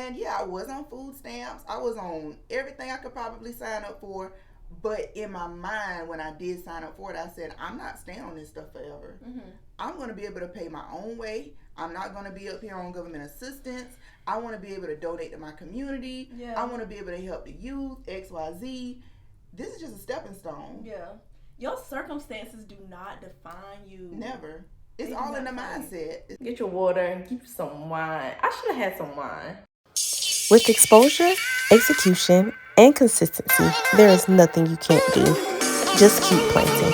And yeah, I was on food stamps. I was on everything I could probably sign up for. But in my mind, when I did sign up for it, I said, I'm not staying on this stuff forever. I'm going to be able to pay my own way. I'm not going to be up here on government assistance. I want to be able to donate to my community. I want to be able to help the youth, XYZ. This is just a stepping stone. Yeah. Your circumstances do not define you. Never. It's all in the mindset. Get your water and get you some wine. I should have had some wine. With exposure, execution, and consistency, there is nothing you can't do. Just keep planting.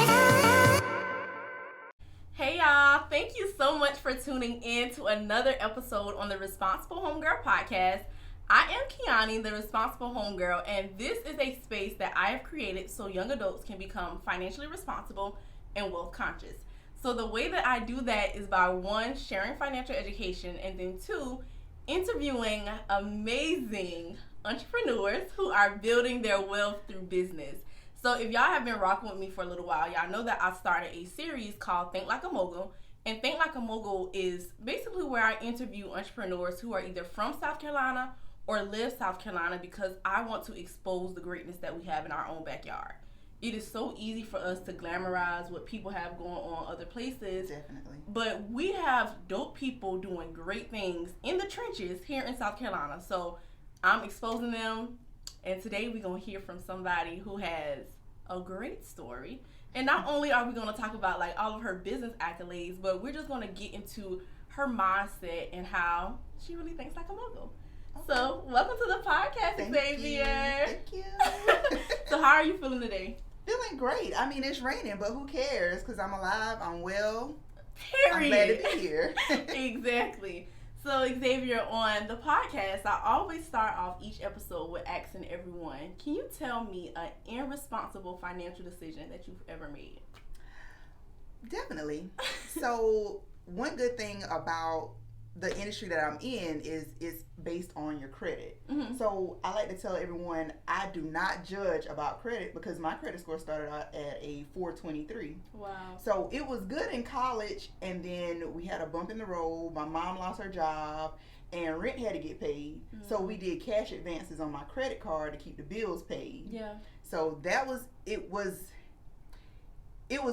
Hey y'all, thank you so much for tuning in to another episode on the Responsible Homegirl podcast. I am Kiani, the Responsible Homegirl, and this is a space that I have created so young adults can become financially responsible and wealth conscious. So the way that I do that is by 1, sharing financial education, and then 2, interviewing amazing entrepreneurs who are building their wealth through business. So if y'all have been rocking with me for a little while, y'all know that I started a series called Think Like a Mogul. And Think Like a Mogul is basically where I interview entrepreneurs who are either from South Carolina or live South Carolina, because I want to expose the greatness that we have in our own backyard. It is so easy for us to glamorize what people have going on other places. Definitely. But we have dope people doing great things in the trenches here in South Carolina. So I'm exposing them. And today we're going to hear from somebody who has a great story. And not only are we going to talk about like all of her business accolades, but we're just going to get into her mindset and how she really thinks like a mogul. Okay. So welcome to the podcast, Xavier. Thank you. So how are you feeling today? Feeling great. I mean, it's raining, but who cares? Because I'm alive, I'm well. Period. I'm glad to be here. Exactly. So, Xavier, on the podcast, I always start off each episode with asking everyone, can you tell me an irresponsible financial decision that you've ever made? Definitely. So, one good thing about the industry that I'm in is it's based on your credit. So I like to tell everyone I do not judge about credit, because my credit score started out at a 423. Wow. So it was good in college, and then we had a bump in the road. My mom lost her job and rent had to get paid. So we did cash advances on my credit card to keep the bills paid. Yeah. So it was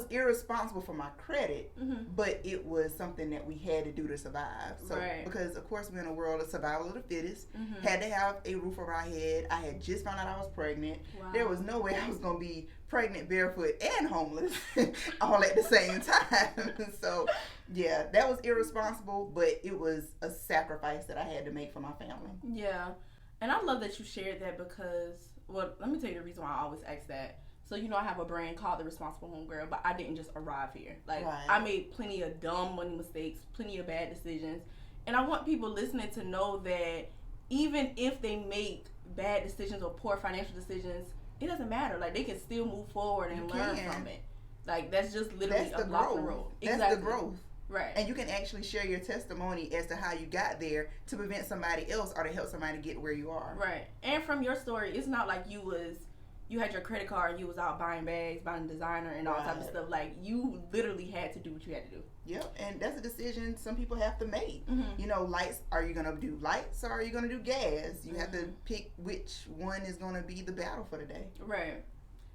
irresponsible for my credit, but it was something that we had to do to survive. So, because of course we're in a world of survival of the fittest, had to have a roof over our head. I had just found out I was pregnant. Wow. There was no way I was going to be pregnant, barefoot, and homeless all at the same time. So, yeah, that was irresponsible, but it was a sacrifice that I had to make for my family. Yeah, and I love that you shared that, because, well, let me tell you the reason why I always ask that. So, you know, I have a brand called The Responsible Homegirl, but I didn't just arrive here. Like, I made plenty of dumb money mistakes, plenty of bad decisions. And I want people listening to know that even if they make bad decisions or poor financial decisions, it doesn't matter. Like, they can still move forward and learn from it. Like, that's just literally a block in the road. That's the growth. Right. And you can actually share your testimony as to how you got there to prevent somebody else or to help somebody get where you are. Right. And from your story, it's not like you had your credit card and you was out buying bags, buying designer and all type of stuff. Like, you literally had to do what you had to do. Yep, and that's a decision some people have to make. You know, lights, are you going to do lights or are you going to do gas? You have to pick which one is going to be the battle for the day. Right.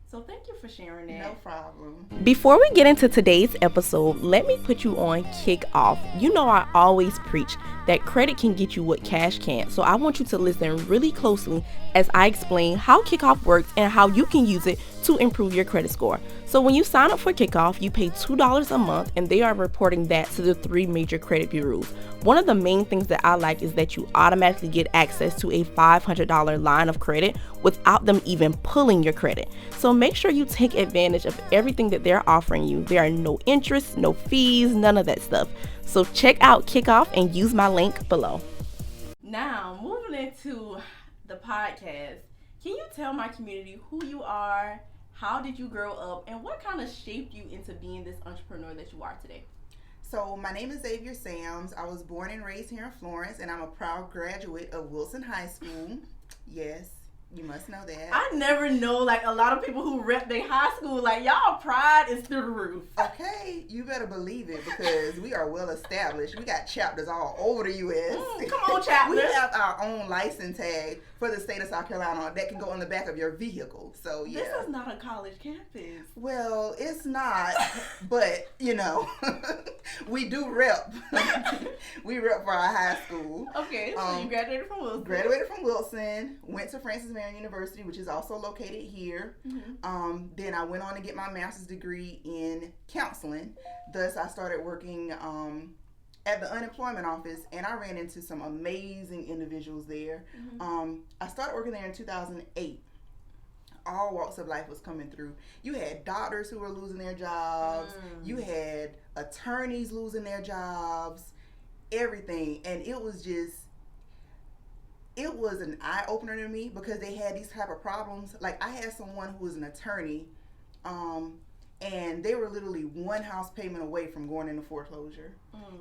So thank you for sharing that. No problem. Before we get into today's episode, let me put you on Kikoff. You know I always preach that credit can get you what cash can't. So I want you to listen really closely as I explain how Kikoff works and how you can use it to improve your credit score. So when you sign up for Kikoff, you pay $2 a month, and they are reporting that to the 3 major credit bureaus. One of the main things that I like is that you automatically get access to a $500 line of credit without them even pulling your credit. So make sure you take advantage of everything that they're offering you. There are no interest, no fees, none of that stuff. So check out Kikoff and use my link below. Now, moving into the podcast, can you tell my community who you are, how did you grow up, and what kind of shaped you into being this entrepreneur that you are today? So my name is Xavier Sams. I was born and raised here in Florence, and I'm a proud graduate of Wilson High School. Yes, You must know that. I never know, like, a lot of people who rep their high school. Like, y'all pride is through the roof. Okay, you better believe it because we are well established. We got chapters all over the U.S. Come on, chapters. We have our own license tag for the state of South Carolina that can go on the back of your vehicle. So, yeah. This is not a college campus. Well, it's not, but, you know, we do rep. We rep for our high school. Okay, so you graduated from Wilson. Graduated from Wilson, went to Francis Marion University, which is also located here. Mm-hmm. Then I went on to get my master's degree in counseling. Thus, I started working at the unemployment office, and I ran into some amazing individuals there. Mm-hmm. I started working there in 2008. All walks of life was coming through. You had doctors who were losing their jobs. You had attorneys losing their jobs. Everything. And it was an eye-opener to me because they had these type of problems. Like, I had someone who was an attorney, and they were literally one house payment away from going into foreclosure.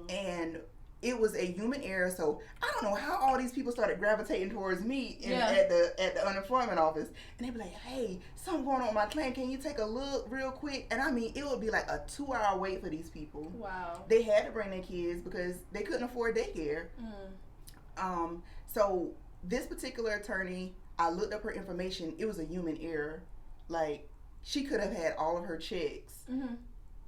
And it was a human error. So I don't know how all these people started gravitating towards me at the unemployment office. And they'd be like, hey, something going on with my claim. Can you take a look real quick? And I mean, it would be like a 2-hour wait for these people. Wow. They had to bring their kids because they couldn't afford daycare. So this particular attorney, I looked up her information. It was a human error. Like, she could have had all of her checks. Mm-hmm.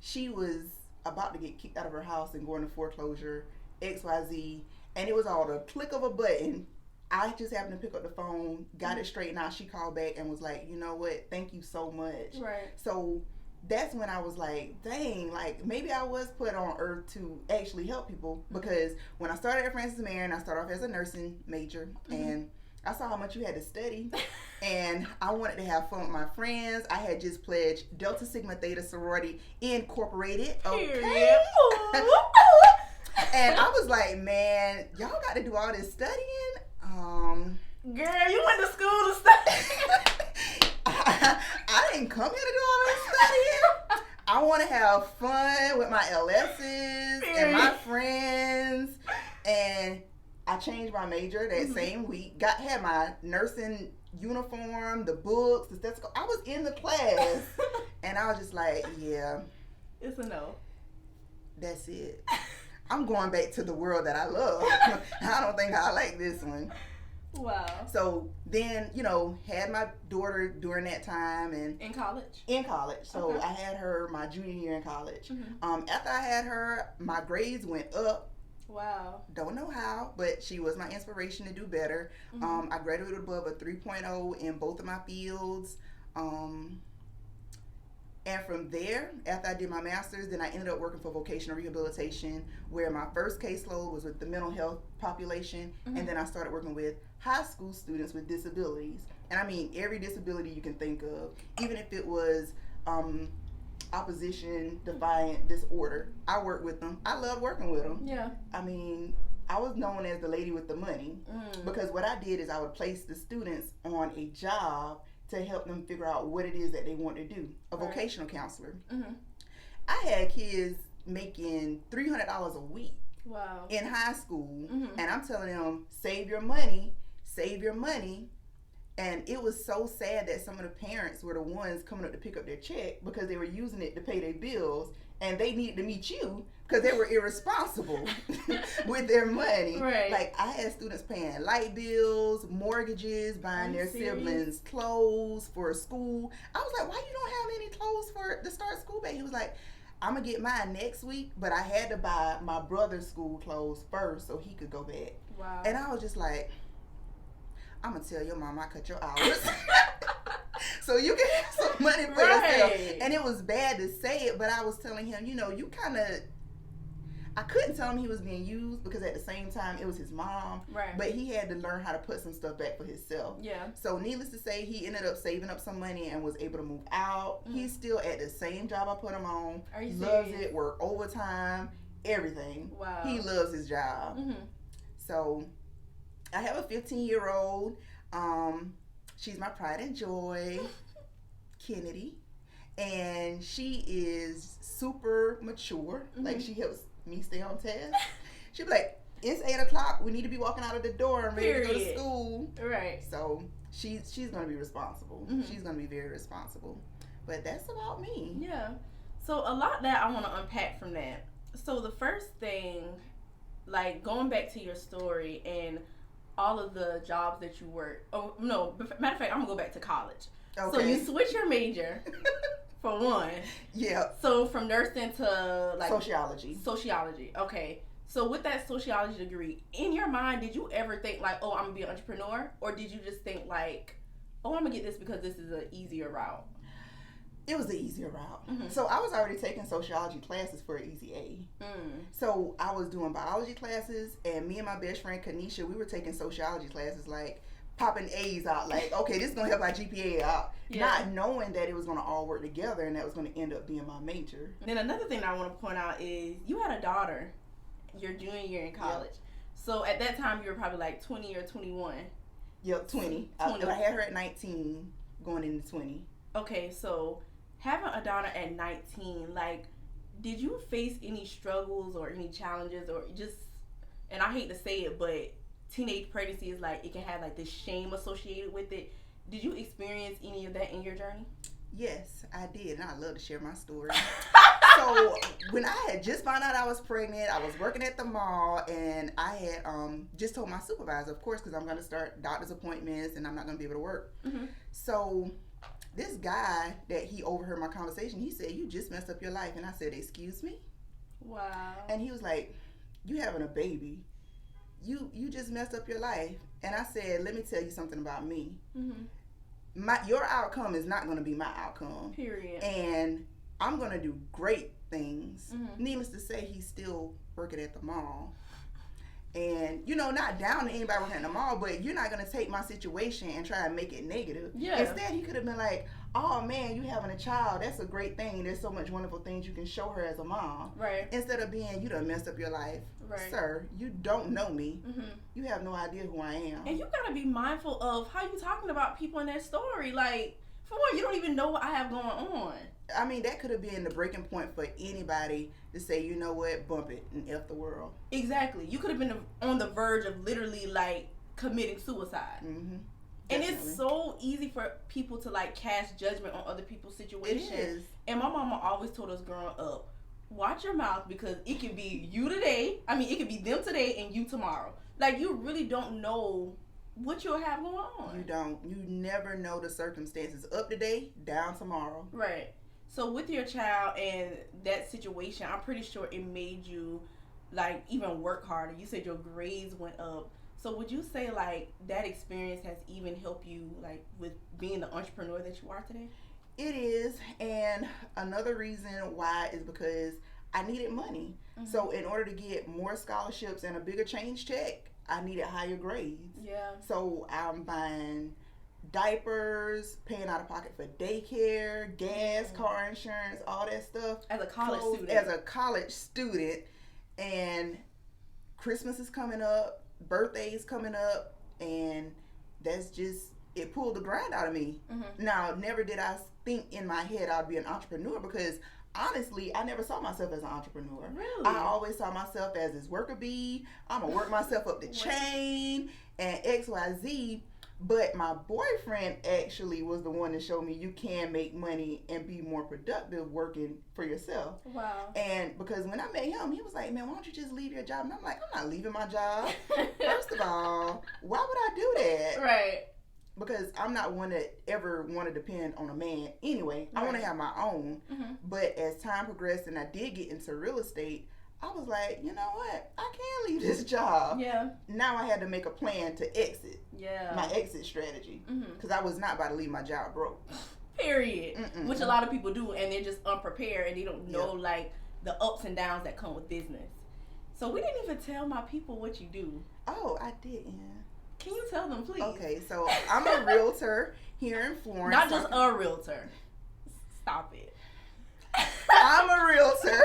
She was about to get kicked out of her house and go into foreclosure, XYZ, and it was all the click of a button. I just happened to pick up the phone, got it straightened out. She called back and was like, you know what? Thank you so much. Right. So that's when I was like, dang, like maybe I was put on earth to actually help people, because when I started at Francis Marion, I started off as a nursing major, and I saw how much you had to study, and I wanted to have fun with my friends. I had just pledged Delta Sigma Theta Sorority Incorporated. Okay. And I was like, man, y'all got to do all this studying. Girl, you went to school to study. I didn't come here to do all this studying. I want to have fun with my LSs and my friends. And I changed my major that same week. Had my nursing uniform, the books, the stethoscope. I was in the class, and I was just like, yeah, it's a no. That's it. I'm going back to the world that I love. I don't think I like this one. Wow. So then, had my daughter during that time. And in college? In college. So I had her my junior year in college. After I had her, my grades went up. Wow. Don't know how, but she was my inspiration to do better. I graduated above a 3.0 in both of my fields. And from there, after I did my master's, then I ended up working for Vocational Rehabilitation, where my first caseload was with the mental health population. And then I started working with high school students with disabilities. And I mean, every disability you can think of, even if it was opposition defiant disorder, I worked with them. I love working with them. Yeah. I mean, I was known as the lady with the money because what I did is I would place the students on a job to help them figure out what it is that they want to do. A vocational counselor. I had kids making $300 a week. Wow. In high school, and I'm telling them, save your money. And it was so sad that some of the parents were the ones coming up to pick up their check because they were using it to pay their bills, and they needed to meet you because they were irresponsible with their money. Right. Like, I had students paying light bills, mortgages, buying their siblings clothes for school. I was like, why you don't have any clothes to start school back? He was like, I'm going to get mine next week, but I had to buy my brother's school clothes first so he could go back. Wow. And I was just like, I'm going to tell your mom I cut your hours so you can have some money for yourself. And it was bad to say it, but I was telling him, you kind of, I couldn't tell him he was being used because at the same time it was his mom. Right. But he had to learn how to put some stuff back for himself. Yeah. So needless to say, he ended up saving up some money and was able to move out. He's still at the same job I put him on. Are you loves serious? it, work overtime, everything. Wow. He loves his job. So I have a 15-year-old. She's my pride and joy, Kennedy. And she is super mature. Like, she helps me stay on task. She'll be like, it's 8 o'clock. We need to be walking out of the door and ready to go to school. responsible. Right. So she's going to be responsible. Mm-hmm. She's going to be very responsible. But that's about me. Yeah. So a lot that I want to unpack from that. So the first thing, like going back to your story and all of the jobs that you worked. Oh, no. Matter of fact, I'm going to go back to college. Okay. So you switch your major. For one. Yeah. So from nursing to like sociology. Sociology. Okay. So with that sociology degree, in your mind, did you ever think like, oh, I'm gonna be an entrepreneur? Or did you just think like, oh, I'm gonna get this because this is an easier route? It was the easier route. Mm-hmm. So I was already taking sociology classes for an easy A. So I was doing biology classes, and me and my best friend Kanisha, we were taking sociology classes like popping A's out, like, okay, this is going to help my GPA out. Yeah. Not knowing that it was going to all work together and that was going to end up being my major. And then another thing I want to point out is you had a daughter your junior year in college. Yep. So at that time, you were probably like 20 or 21. Yep, 20. I had her at 19, going into 20. Okay, so having a daughter at 19, like, did you face any struggles or any challenges or just, and I hate to say it, but teenage pregnancy is like, it can have like this shame associated with it. Did you experience any of that in your journey? Yes, I did, and I love to share my story. So when I had just found out I was pregnant, I was working at the mall, and I had just told my supervisor, of course, because I'm going to start doctor's appointments and I'm not going to be able to work. Mm-hmm. So this guy that he overheard my conversation, he said, "You just messed up your life." And I said, "Excuse me?" Wow. And he was like, "You having a baby. You just messed up your life." And I said, "Let me tell you something about me. Mm-hmm. Your outcome is not going to be my outcome. Period. And I'm going to do great things." Mm-hmm. Needless to say, he's still working at the mall. And, not down to anybody working at the mall, but you're not going to take my situation and try to make it negative. Yeah. Instead, he could have been like, "Oh, man, you having a child. That's a great thing. There's so much wonderful things you can show her as a mom." Right. Instead of being, "You done messed up your life." Right. "Sir, you don't know me. Mm-hmm. You have no idea who I am." And you got to be mindful of how you talking about people in their story. Like, for one, you don't even know what I have going on. I mean, that could have been the breaking point for anybody to say, "You know what, bump it and F the world." Exactly. You could have been on the verge of literally, like, committing suicide. Mm-hmm. And it's so easy for people to, like, cast judgment on other people's situations. It is. And my mama always told us growing up, watch your mouth, because it could be you today. I mean, it could be them today and you tomorrow. Like, you really don't know what you'll have going on. You don't. You never know the circumstances. Up today, down tomorrow. Right. So with your child and that situation, I'm pretty sure it made you, like, even work harder. You said your grades went up. So would you say, like, that experience has even helped you, like, with being the entrepreneur that you are today? It is. And another reason why is because I needed money. Mm-hmm. So in order to get more scholarships and a bigger change check, I needed higher grades. Yeah. So I'm buying diapers, paying out of pocket for daycare, gas, car insurance, all that stuff. As a college student. As a college student. And Christmas is coming up, birthdays coming up, and that's just, it pulled the grind out of me. Mm-hmm. Now, never did I think in my head I'd be an entrepreneur, because honestly, I never saw myself as an entrepreneur. Really? I always saw myself as this worker bee. I'm going to work myself up the chain and XYZ. But my boyfriend actually was the one that showed me you can make money and be more productive working for yourself. Wow. And because when I met him, he was like, "Man, why don't you just leave your job?" And I'm like, "I'm not leaving my job. First of all, why would I do that?" Right. Because I'm not one that ever want to depend on a man. Anyway, I want to have my own. Mm-hmm. But as time progressed and I did get into real estate, I was like, you know what? I can leave this job. Yeah. Now I had to make a plan to exit. Yeah. My exit strategy. Because I was not about to leave my job broke. Period. Mm-mm. Which a lot of people do, and they're just unprepared, and they don't know, like, the ups and downs that come with business. So we didn't even tell my people what you do. Oh, I didn't. Can you tell them, please? Okay, so I'm a realtor here in Florence. Not just a realtor. Stop it. I'm a realtor,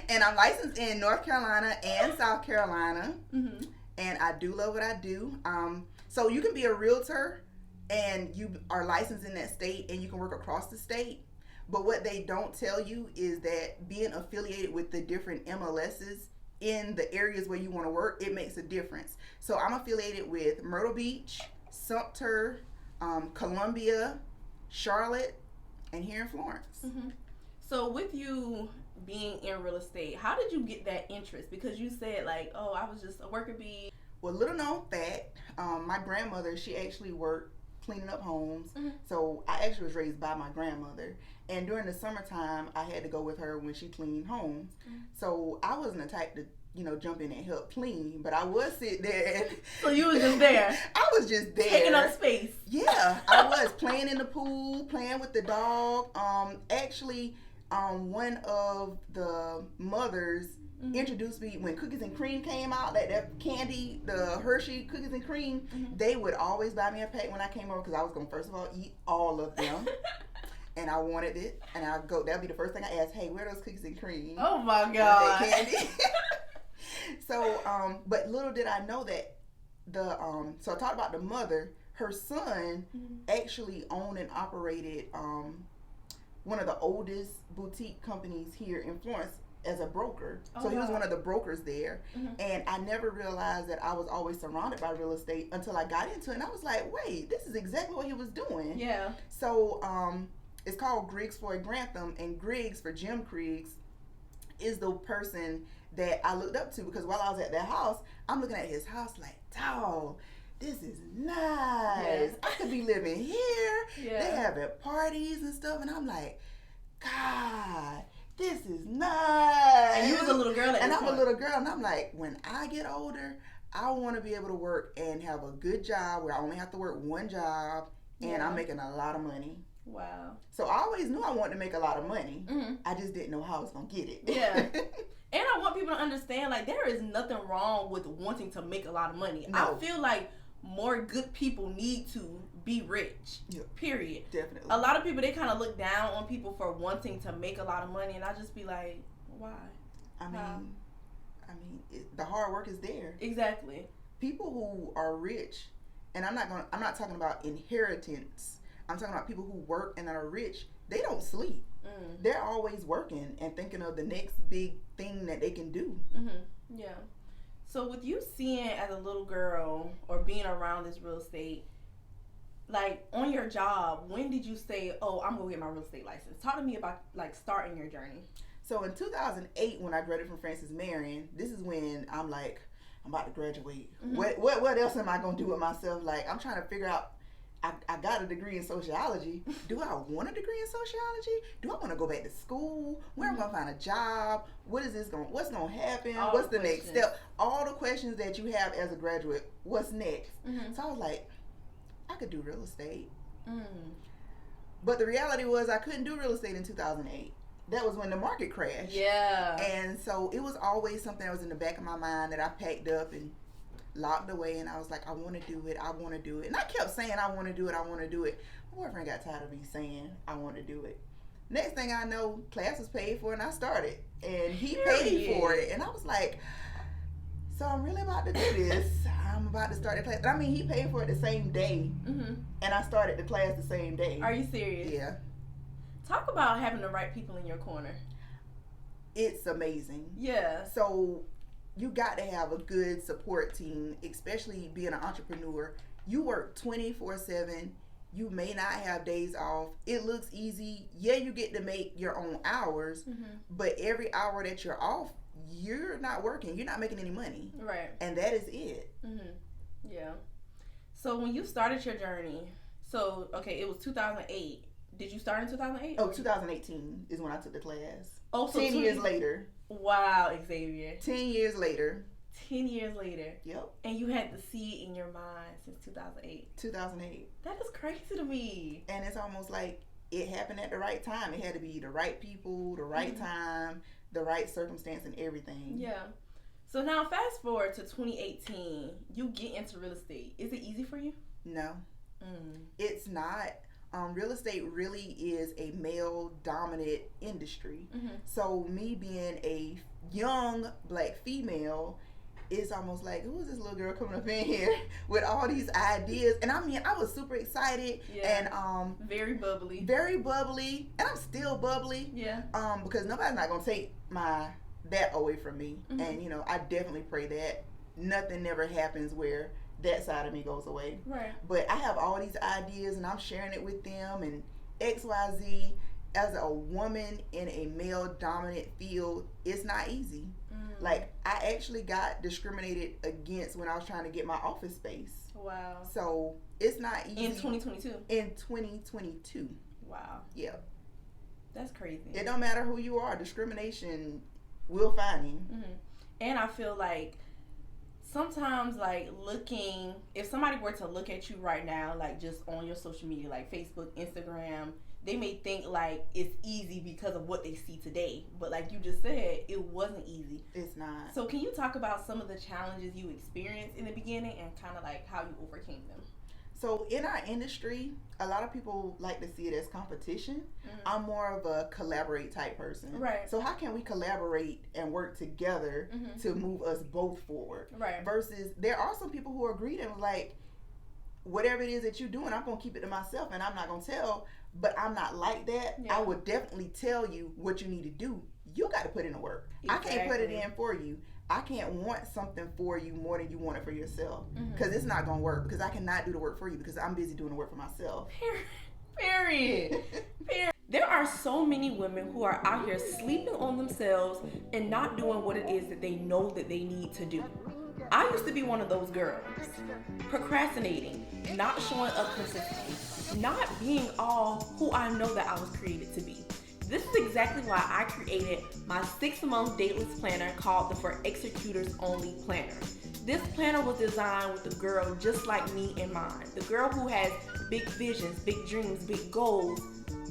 and I'm licensed in North Carolina and South Carolina, and I do love what I do. So you can be a realtor, and you are licensed in that state, and you can work across the state. But what they don't tell you is that being affiliated with the different MLSs in the areas where you want to work, it makes a difference. So I'm affiliated with Myrtle Beach, Sumter, Columbia, Charlotte, and here in Florence. Mm-hmm. So with you being in real estate, how did you get that interest? Because you said like, oh, I was just a worker bee. Well, little known fact, my grandmother, she actually worked cleaning up homes. Mm-hmm. So I actually was raised by my grandmother. And during the summertime, I had to go with her when she cleaned homes. Mm-hmm. So I wasn't the type to, jump in and help clean, but I would sit there. So you was just there? I was just there. Taking up space. Yeah, I was playing in the pool, playing with the dog. Actually, one of the mothers introduced me when Cookies and Cream came out, that candy, the Hershey Cookies and Cream. Mm-hmm. They would always buy me a pack when I came over because I was going to first of all eat all of them. And I wanted it, and that'd be the first thing I asked, hey, where are those Cookies and Cream? Oh my God. That candy. So, but little did I know that so I talked about the mother, her son actually owned and operated one of the oldest boutique companies here in Florence as a broker. So he was one of the brokers there. Mm-hmm. And I never realized that I was always surrounded by real estate until I got into it. And I was like, wait, this is exactly what he was doing. Yeah. So it's called Griggs Floyd Grantham, and Griggs, for Jim Griggs, is the person that I looked up to, because while I was at that house, I'm looking at his house like, dog, this is nice. Yeah. I could be living here. Yeah. They having parties and stuff, and I'm like, God, this is nice. And you was a little girl at and this I'm point. a little girl, and I'm like, when I get older, I want to be able to work and have a good job where I only have to work one job, and I'm making a lot of money. Wow. So I always knew I wanted to make a lot of money. Mm-hmm. I just didn't know how I was going to get it. Yeah. And I want people to understand, like, there is nothing wrong with wanting to make a lot of money. No. I feel like more good people need to be rich. Yep. Period. Definitely. A lot of people, they kind of look down on people for wanting to make a lot of money, and I just be like, why? I mean, the hard work is there. Exactly. People who are rich, and I'm not talking about inheritance. I'm talking about people who work and are rich. They don't sleep. Mm. They're always working and thinking of the next big thing that they can do. Mm-hmm. Yeah. So with you seeing as a little girl or being around this real estate, like on your job, when did you say, oh, I'm going to get my real estate license? Talk to me about like starting your journey. So in 2008, when I graduated from Francis Marion, this is when I'm like, I'm about to graduate. Mm-hmm. What else am I going to do with myself? Like, I'm trying to figure out, I got a degree in sociology. Do I want a degree in sociology? Do I want to go back to school? Where am I going to find a job? What's going to happen? What's the next step? All the questions that you have as a graduate. What's next? Mm-hmm. So I was like, I could do real estate. Mm. But the reality was I couldn't do real estate in 2008. That was when the market crashed. Yeah. And so it was always something that was in the back of my mind that I packed up and locked away, and I was like, I want to do it. And I kept saying, I want to do it. My boyfriend got tired of me saying, I want to do it. Next thing I know, class was paid for, and I started. And he paid for it. And I was like, so I'm really about to do this. I'm about to start the class. I mean, he paid for it the same day. Mm-hmm. And I started the class the same day. Are you serious? Yeah. Talk about having the right people in your corner. It's amazing. Yeah. So you got to have a good support team, especially being an entrepreneur. You work 24/7. You may not have days off. It looks easy. Yeah, you get to make your own hours, but every hour that you're off, you're not working. You're not making any money. Right. And that is it. Mm-hmm. Yeah. So when you started your journey, it was 2008. Did you start in 2008? Oh, 2018 is when I took the class. Oh, so 10 years later. Wow, Xavier. 10 years later. 10 years later. Yep. And you had to see it in your mind since 2008. 2008. That is crazy to me. And it's almost like it happened at the right time. It had to be the right people, the right time, the right circumstance, and everything. Yeah. So now fast forward to 2018. You get into real estate. Is it easy for you? No. It's not. Real estate really is a male-dominant industry. Mm-hmm. So me being a young black female, it's almost like, who is this little girl coming up in here with all these ideas? And I mean, I was super excited and very bubbly, and I'm still bubbly. Yeah. Because nobody's not gonna take my that away from me. And, you know, I definitely pray that nothing never happens where that side of me goes away. Right. But I have all these ideas and I'm sharing it with them and XYZ. As a woman in a male dominant field, it's not easy. Like, I actually got discriminated against when I was trying to get my office space. Wow. So it's not easy. In 2022? In 2022. Wow. Yeah. That's crazy. It don't matter who you are. Discrimination will find you. And I feel like sometimes, like, if somebody were to look at you right now, like, just on your social media, like Facebook, Instagram, they may think, like, it's easy because of what they see today. But like you just said, it wasn't easy. It's not. So can you talk about some of the challenges you experienced in the beginning and kind of, like, how you overcame them? So in our industry, a lot of people like to see it as competition. I'm more of a collaborate type person. Right. So how can we collaborate and work together to move us both forward? Right. Versus there are some people who are greedy and like, whatever it is that you're doing, I'm going to keep it to myself and I'm not going to tell. But I'm not like that. Yeah. I would definitely tell you what you need to do. You got to put in the work. Exactly. I can't put it in for you. I can't want something for you more than you want it for yourself. Because it's not going to work. Because I cannot do the work for you because I'm busy doing the work for myself. Period. There are so many women who are out here sleeping on themselves and not doing what it is that they know that they need to do. I used to be one of those girls. Procrastinating, not showing up consistently, not being all who I know that I was created to be. This is exactly why I created my 6-month dateless planner called the For Executors Only Planner. This planner was designed with a girl just like me in mind. The girl who has big visions, big dreams, big goals,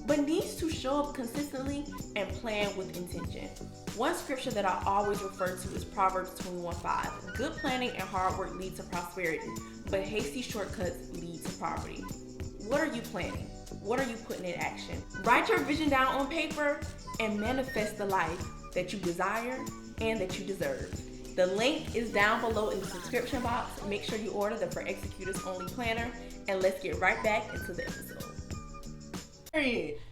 but needs to show up consistently and plan with intention. One scripture that I always refer to is Proverbs 21:5. Good planning and hard work lead to prosperity, but hasty shortcuts lead to poverty. What are you planning? What are you putting in action? Write your vision down on paper and manifest the life that you desire and that you deserve. The link is down below in the description box. Make sure you order the For Executors Only Planner, and let's get right back into the episode.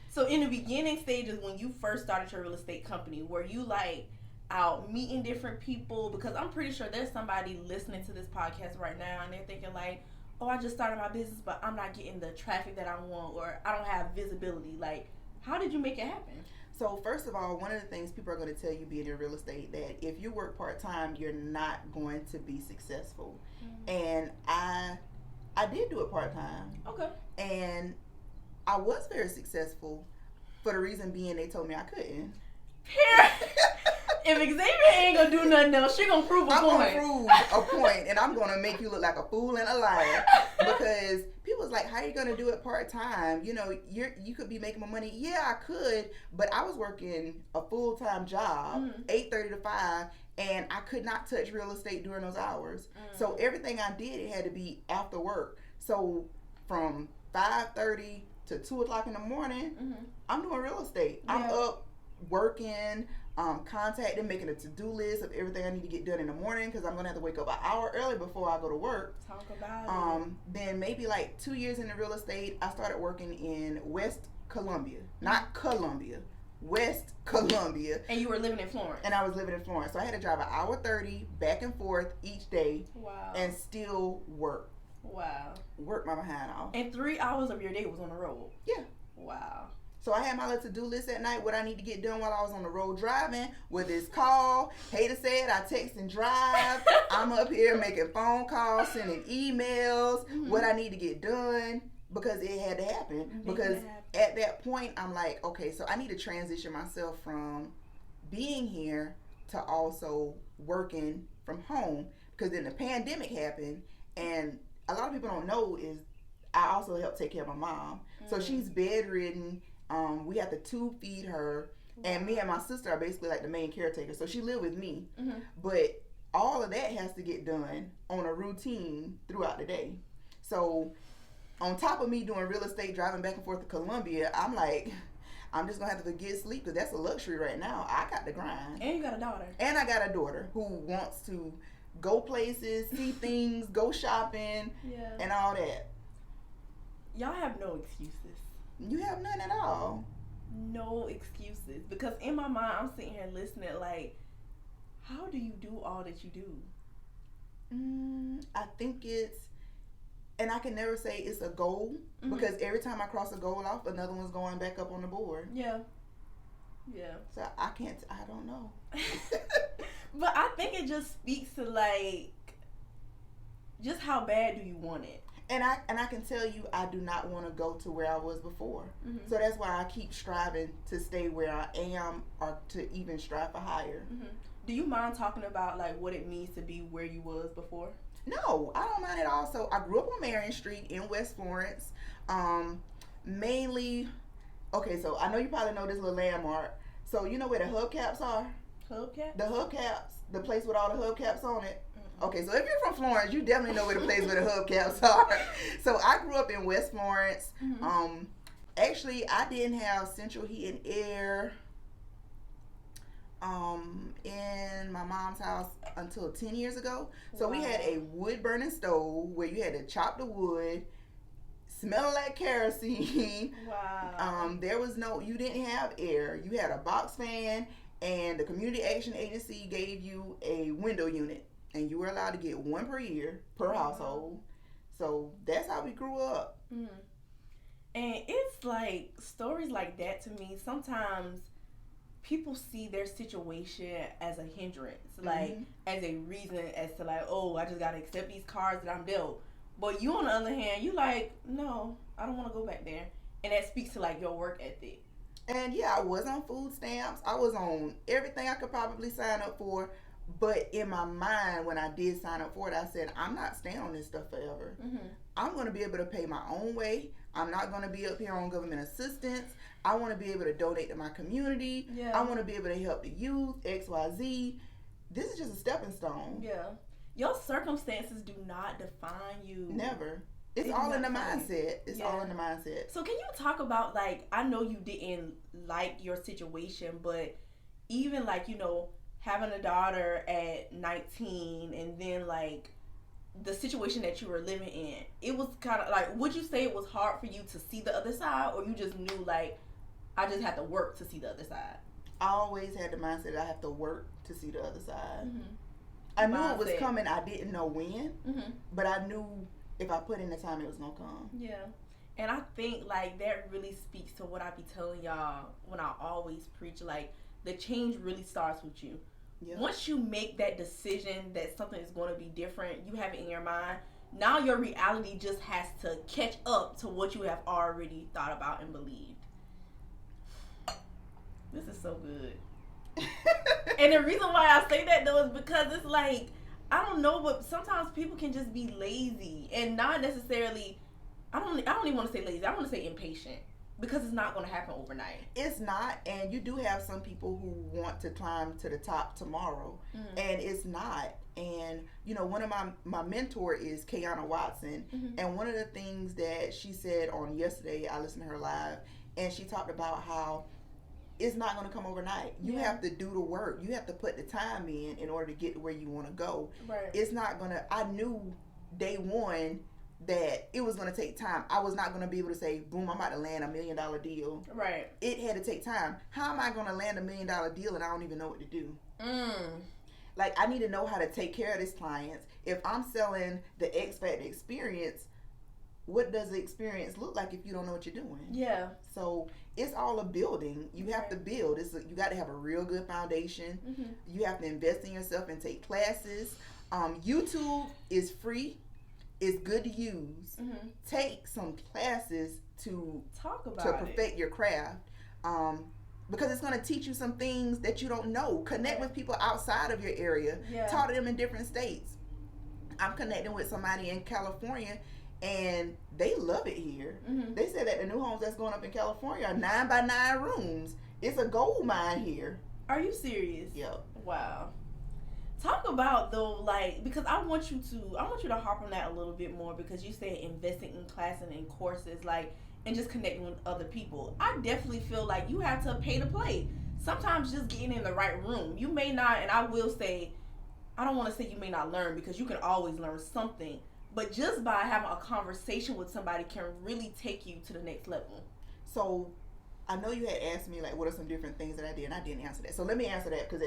So in the beginning stages, when you first started your real estate company, were you like out meeting different people? Because I'm pretty sure there's somebody listening to this podcast right now and they're thinking like, oh, I just started my business, but I'm not getting the traffic that I want, or I don't have visibility. Like, how did you make it happen? So first of all, one of the things people are going to tell you being in real estate, that if you work part-time, you're not going to be successful. And I did do it part-time. Okay. And I was very successful for the reason being they told me I couldn't. If Xavier ain't gonna do nothing else, she gonna prove a point. I'm gonna prove a point, and I'm gonna make you look like a fool and a liar. Because people's like, how are you gonna do it part-time? You know, you could be making more money. Yeah, I could, but I was working a full-time job, 8:30 to 5, and I could not touch real estate during those hours. So everything I did, it had to be after work. So from 5:30 to 2 o'clock in the morning, I'm doing real estate. I'm up working, contacting, making a to-do list of everything I need to get done in the morning because I'm going to have to wake up an hour early before I go to work. Talk about it. Then maybe like 2 years into real estate, I started working in West Columbia. Not Columbia. West Columbia. And you were living in Florence. And I was living in Florence. So I had to drive an hour 30 back and forth each day. Wow. And still work. Wow. Work my behind off. And 3 hours of your day was on the road. Yeah. Wow. So I had my little to-do list at night, what I need to get done while I was on the road driving, whether it's call, hate to say it, I text and drive. I'm up here making phone calls, sending emails, what I need to get done, because it had to happen. Because at that point, I'm like, okay, so I need to transition myself from being here to also working from home. Because then the pandemic happened, and a lot of people don't know is I also help take care of my mom. So she's bedridden. We have to tube feed her, and me and my sister are basically like the main caretaker. So she lived with me, but all of that has to get done on a routine throughout the day. So on top of me doing real estate, driving back and forth to Columbia, I'm like, I'm just gonna have to get sleep because that's a luxury right now. I got to grind. And you got a daughter. And I got a daughter who wants to go places, see things, go shopping, and all that. Y'all have no excuses. You have none at all. No excuses. Because in my mind, I'm sitting here listening like, How do you do all that you do? I think and I can never say it's a goal, because every time I cross a goal off, another one's going back up on the board. Yeah. So I don't know. But I think it just speaks to like, just how bad do you want it? And I can tell you, I do not want to go to where I was before. So that's why I keep striving to stay where I am, or to even strive for higher. Do you mind talking about like what it means to be where you was before? No, I don't mind at all. So I grew up on Marion Street in West Florence. Mainly, okay, so I know you probably know this little landmark. So you know where the hubcaps are? Hubcaps? The hubcaps, the place with all the hubcaps on it. Okay, so if you're from Florence, you definitely know where the place where the hubcaps are. So I grew up in West Florence. Actually, I didn't have central heat and air in my mom's house until 10 years ago. So we had a wood burning stove where you had to chop the wood, smell like kerosene. There was you didn't have air. You had a box fan, and the community action agency gave you a window unit, and you were allowed to get one per year per household. So that's how we grew up. And it's like stories like that to me, sometimes people see their situation as a hindrance, like as a reason as to like, oh, I just gotta accept these cards that I'm dealt. But you, on the other hand, you like, no, I don't want to go back there. And that speaks to like your work ethic. And yeah, I was on food stamps. I was on everything I could probably sign up for. But in my mind, when I did sign up for it, I said, I'm not staying on this stuff forever. I'm going to be able to pay my own way. I'm not going to be up here on government assistance. I want to be able to donate to my community. I want to be able to help the youth, XYZ. This is just a stepping stone. Your circumstances do not define you. Never. It's all in the mindset. It's all in the mindset. So can you talk about, like, I know you didn't like your situation, but even like, you know, having a daughter at 19 and then like the situation that you were living in, it was kind of like, would you say it was hard for you to see the other side, or you just knew like, I just had to work to see the other side? I always had the mindset that I have to work to see the other side. I knew it was coming. I didn't know when, but I knew if I put in the time, it was gonna come. And I think like that really speaks to what I be telling y'all when I always preach, like the change really starts with you. Once you make that decision that something is going to be different, you have it in your mind. Now your reality just has to catch up to what you have already thought about and believed. This is so good. And the reason why I say that though is because it's like, I don't know, but sometimes people can just be lazy and not necessarily, I don't even want to say lazy. I want to say impatient, because it's not going to happen overnight. It's not, and you do have some people who want to climb to the top tomorrow, and it's not. And, you know, one of my mentor is Kiana Watson, and one of the things that she said on yesterday, I listened to her live, and she talked about how it's not going to come overnight. You have to do the work. You have to put the time in order to get to where you want to go. It's not going to, I knew day one that it was going to take time. I was not going to be able to say, boom, I'm about to land $1 million deal. It had to take time. How am I going to land $1 million deal and I don't even know what to do? Like, I need to know how to take care of this clients. If I'm selling the X Factor experience, what does the experience look like if you don't know what you're doing? So it's all a building. You have to build. You got to have a real good foundation. You have to invest in yourself and take classes. YouTube is free. It's good to use. Take some classes to perfect your craft, because it's going to teach you some things that you don't know. Connect with people outside of your area. Talk to them in different states. I'm connecting with somebody in California, and they love it here. They said that the new homes that's going up in California are 9x9 rooms. It's a gold mine here. Are you serious? Yep. Wow. Talk about though, like, because I want you to harp on that a little bit more, because you said investing in classes and in courses, like, and just connecting with other people. I definitely feel like you have to pay to play. Sometimes just getting in the right room. You may not, and I will say, I don't want to say you may not learn, because you can always learn something, but just by having a conversation with somebody can really take you to the next level. So I know you had asked me, like, what are some different things that I did, and I didn't answer that. So let me answer that, because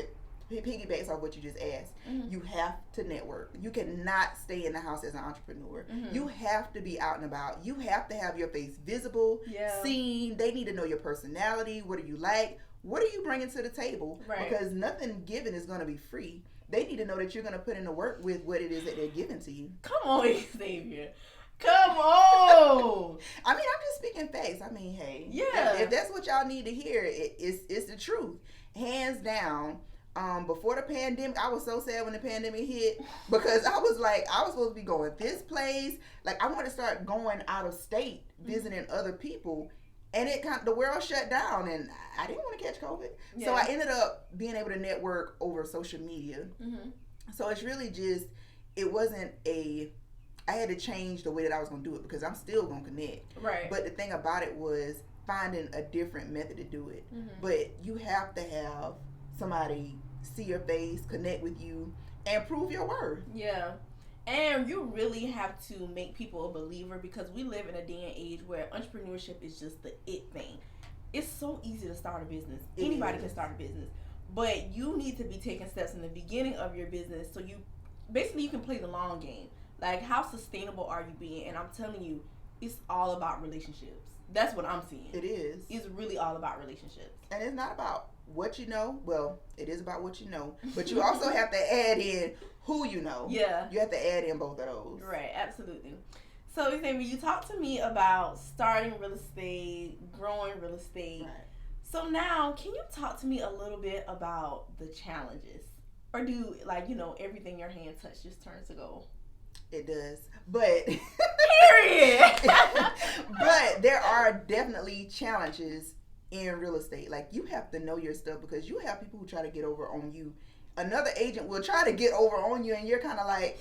piggybacks off what you just asked. You have to network. You cannot stay in the house as an entrepreneur. You have to be out and about. You have to have your face visible, seen. They need to know your personality. What do you like? What are you bringing to the table? Right. Because nothing given is going to be free. They need to know that you're going to put in the work with what it is that they're giving to you. Come on, Xavier. Come on. I mean, I'm just speaking facts. I mean, hey. Yeah. If that's what y'all need to hear, it's the truth. Hands down. Before the pandemic, I was so sad when the pandemic hit because I was like, I was supposed to be going this place. Like, I want to start going out of state, visiting other people. And the world shut down, and I didn't want to catch COVID. Yeah. So I ended up being able to network over social media. So it's really just, I had to change the way that I was going to do it because I'm still going to connect. Right. But the thing about it was finding a different method to do it. But you have to have somebody see your face, connect with you, and prove your worth. Yeah. And you really have to make people a believer because we live in a day and age where entrepreneurship is just the it thing. It's so easy to start a business. Anybody can start a business. But you need to be taking steps in the beginning of your business so you can play the long game. Like, how sustainable are you being? And I'm telling you, it's all about relationships. That's what I'm seeing. It is. It's really all about relationships. And it's not about what you know. Well, it is about what you know. But you also have to add in who you know. Yeah. You have to add in both of those. Right, absolutely. So, Xavier, you talked to me about starting real estate, growing real estate. Right. So now, can you talk to me a little bit about the challenges? Or do, everything your hand touch just turns to gold? It does. But period. But there are definitely challenges in real estate. Like, you have to know your stuff because you have people who try to get over on you. Another agent will try to get over on you and you're kind of like,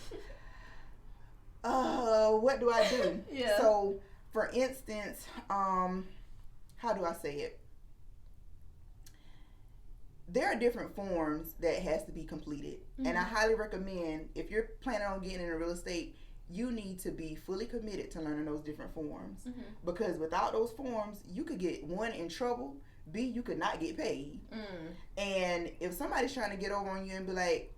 what do I do? Yeah. So, for instance, how do I say it? There are different forms that has to be completed. And I highly recommend, if you're planning on getting into real estate, you need to be fully committed to learning those different forms. Because without those forms, you could get, one, in trouble, B, you could not get paid. And if somebody's trying to get over on you and be like,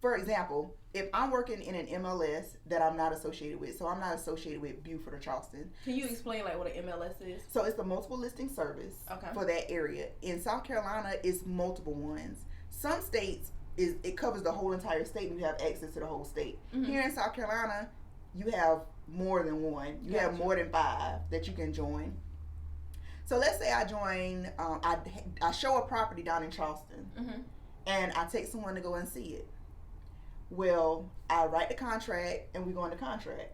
for example, if I'm working in an MLS that I'm not associated with, so I'm not associated with Beaufort or Charleston. Can you explain what an MLS is? So it's the multiple listing service for that area. In South Carolina, it's multiple ones. Some states, it covers the whole entire state and you have access to the whole state. Here in South Carolina, you have more than one. You have more than 5 that you can join. So let's say I join, I show a property down in Charleston and I take someone to go and see it. Well, I write the contract and we go into contract.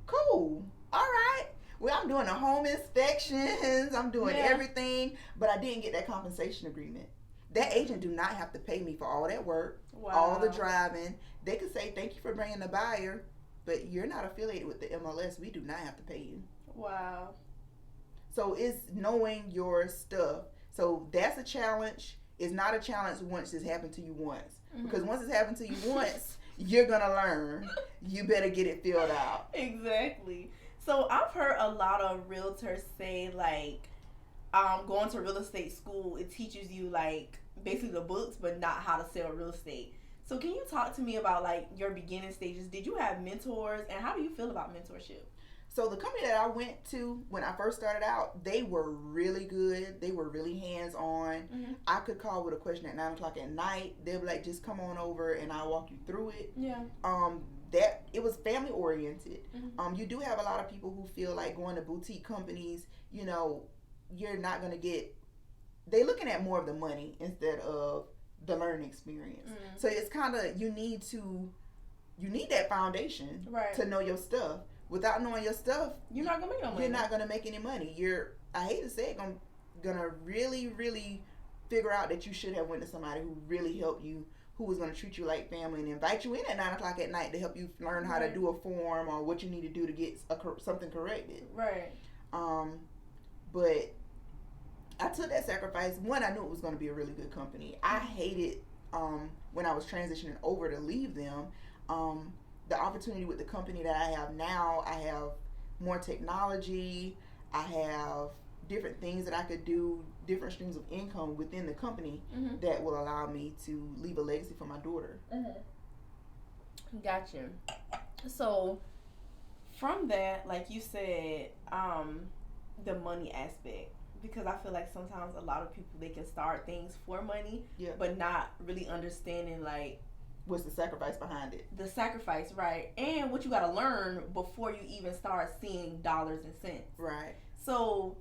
Cool. All right. Well, I'm doing the home inspections. I'm doing everything, but I didn't get that compensation agreement. That agent do not have to pay me for all that work, all the driving. They could say, thank you for bringing the buyer, but you're not affiliated with the MLS. We do not have to pay you. Wow. So it's knowing your stuff. So that's a challenge. It's not a challenge once it's happened to you once. Because once it's happened to you once, you're going to learn. You better get it filled out. Exactly. So I've heard a lot of realtors say, going to real estate school, it teaches you, basically the books, but not how to sell real estate. So can you talk to me about, your beginning stages? Did you have mentors, and how do you feel about mentorship? So the company that I went to when I first started out, they were really good. They were really hands-on. I could call with a question at 9 o'clock at night. They'd be like, just come on over and I'll walk you through it. Yeah. That it was family oriented. You do have a lot of people who feel like going to boutique companies, you're not going to get, they're looking at more of the money instead of the learning experience. So it's kind of, you need that foundation to know your stuff. Without knowing your stuff, you're not gonna make no money. You're not gonna make any money. I hate to say it, gonna really, really figure out that you should have went to somebody who really helped you, who was gonna treat you like family and invite you in at 9 o'clock at night to help you learn how to do a form or what you need to do to get something corrected. Right. But I took that sacrifice. One, I knew it was gonna be a really good company. I hated when I was transitioning over to leave them. The opportunity with the company that I have now, I have more technology, I have different things that I could do, different streams of income within the company that will allow me to leave a legacy for my daughter. Gotcha. So from that, like you said, the money aspect, because I feel like sometimes a lot of people, they can start things for money, but not really understanding like what's the sacrifice behind it. The sacrifice, right? And what you got to learn before you even start seeing dollars and cents. Right. So,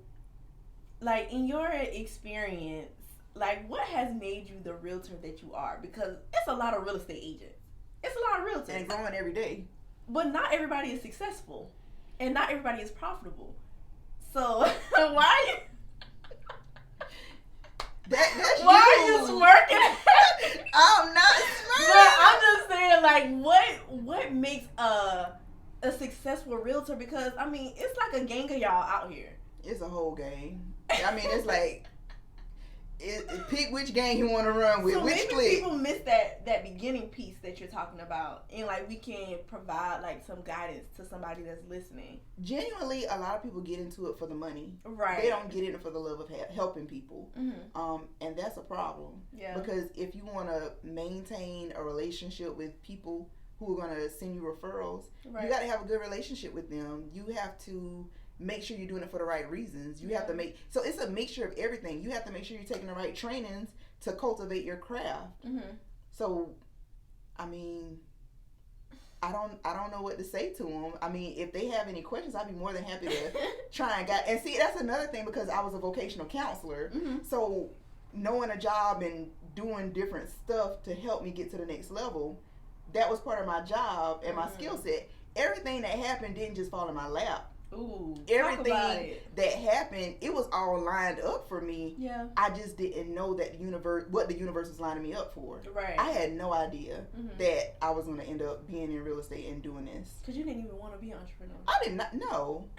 like, in your experience, like, what has made you the realtor that you are? Because it's a lot of real estate agents. It's a lot of realtors. And growing every day. But not everybody is successful. And not everybody is profitable. So, why that's why are you smirking? I'm not smirking. But I'm just saying, like, what makes a successful realtor? Because, I mean, it's like a gang of y'all out here. It's a whole gang. I mean, it's like, pick which gang you want to run with. So which maybe clique. people miss that beginning piece that you're talking about, and like we can provide like some guidance to somebody that's listening. Genuinely, a lot of people get into it for the money. Right. They don't get in it for the love of helping people. And that's a problem. Yeah. Because if you want to maintain a relationship with people who are going to send you referrals, you got to have a good relationship with them. You have to make sure you're doing it for the right reasons. You have to so it's a mixture of everything. You have to make sure you're taking the right trainings to cultivate your craft. So, I mean, I don't know what to say to them. I mean, if they have any questions, I'd be more than happy to try and guide. And see, that's another thing, because I was a vocational counselor. So knowing a job and doing different stuff to help me get to the next level, that was part of my job and my skill set. Everything that happened didn't just fall in my lap. Ooh, everything that happened, it was all lined up for me. Yeah. I just didn't know that what the universe was lining me up for. Right. I had no idea that I was going to end up being in real estate and doing this. Because you didn't even want to be an entrepreneur. I did not. No.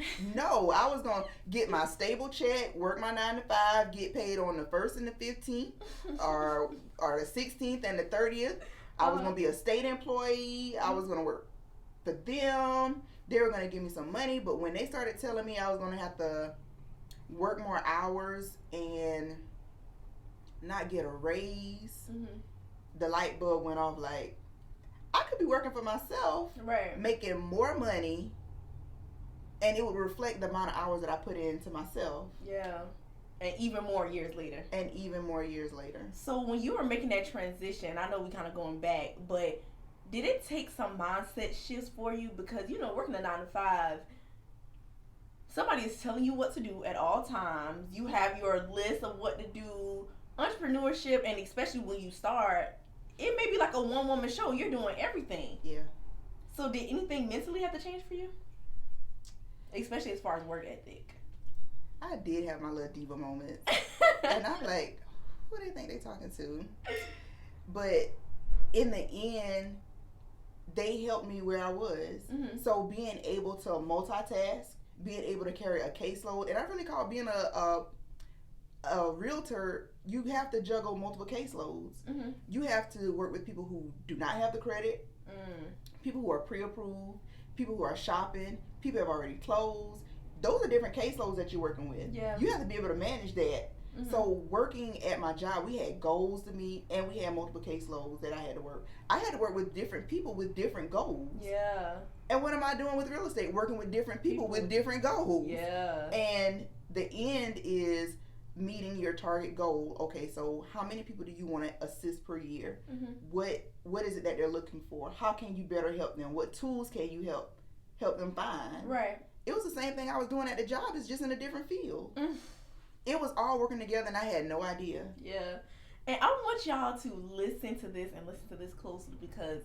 I was going to get my stable check, work my 9 to 5, get paid on the 1st and the 15th, or the 16th and the 30th. I was going to be a state employee. I was going to work for them. They were going to give me some money, but when they started telling me I was going to have to work more hours and not get a raise, the light bulb went off. Like, I could be working for myself, making more money, and it would reflect the amount of hours that I put into myself. Yeah. And even more years later. So when you were making that transition, I know we kind of going back, but did it take some mindset shifts for you? Because, you know, working a 9 to 5, somebody is telling you what to do at all times. You have your list of what to do. Entrepreneurship, and especially when you start, it may be like a one-woman show. You're doing everything. Yeah. So did anything mentally have to change for you? Especially as far as work ethic. I did have my little diva moments. And I'm like, who do they think they talking to? But in the end, they helped me where I was. So being able to multitask, being able to carry a caseload, and I really call being a realtor, you have to juggle multiple caseloads. You have to work with people who do not have the credit, people who are pre-approved, people who are shopping, people who have already closed. Those are different caseloads that you're working with. Yeah. You have to be able to manage that. So working at my job, we had goals to meet, and we had multiple caseloads that I had to work. I had to work with different people with different goals. Yeah. And what am I doing with real estate? Working with different people with different goals. Yeah. And the end is meeting your target goal. Okay, so how many people do you want to assist per year? What is it that they're looking for? How can you better help them? What tools can you help them find? Right. It was the same thing I was doing at the job. It's just in a different field. It was all working together, and I had no idea. Yeah. And I want y'all to listen to this and listen to this closely, because